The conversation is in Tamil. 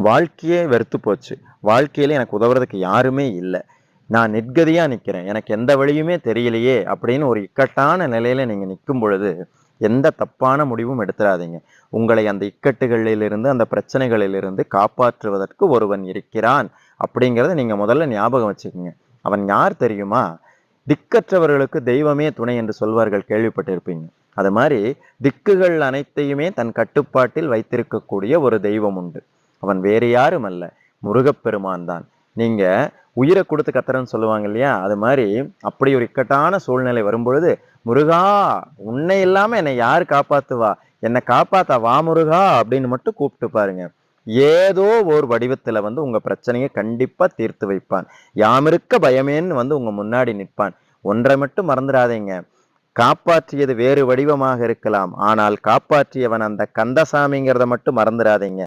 வாழ்க்கையே வெறுத்து போச்சு. வாழ்க்கையில எனக்கு உதவுறதுக்கு யாருமே இல்ல. நான் நிர்கதியா நிக்கிறேன். எனக்கு எந்த வழியுமே தெரியலையே! அப்படின்னு ஒரு இக்கட்டான நிலையில நீங்க நிக்கும் பொழுது, எந்த தப்பான முடிவும் எடுத்துறாதீங்க. உங்களை அந்த இக்கட்டுகளிலிருந்து, அந்த பிரச்சனைகளிலிருந்து காப்பாற்றுவதற்கு ஒருவன் இருக்கிறான். அப்படிங்கிறத நீங்க முதல்ல ஞாபகம் வச்சுக்கங்க. அவன் யார் தெரியுமா? திக்கற்றவர்களுக்கு தெய்வமே துணை என்று சொல்வார்கள் கேள்விப்பட்டிருப்பீங்க. அது மாரி திக்குகள் அனைத்தையுமே தன் கட்டுப்பாட்டில் வைத்திருக்கக்கூடிய ஒரு தெய்வம் உண்டு. அவன் வேறு யாரும் அல்ல. முருகப்பெருமான் தான். நீங்க உயிர குடுத்து கத்துறன்னு சொல்லுவாங்க இல்லையா? அது மாரி அப்படி ஒரு இக்கட்டான சூழ்நிலை வரும்பொழுது, "முருகா! உன்னை இல்லாம என்னை யாரு காப்பாத்துவா? என்ன காப்பாத்த வா முருகா!" அப்படின்னு மட்டும் கூப்பிட்டு பாருங்க. ஏதோ ஒரு வடிவத்துல வந்து உங்க பிரச்சனைய கண்டிப்பா தீர்த்து வைப்பான். யாமிருக்க பயமேன்னு வந்து உங்க முன்னாடி நிற்பான். ஒன்றை மட்டும் மறந்துடாதீங்க. காப்பாற்றியது வேறு வடிவமாக இருக்கலாம். ஆனால் காப்பாற்றியவன் அந்த கந்தசாமிங்கிறத மட்டும் மறந்துடாதீங்க.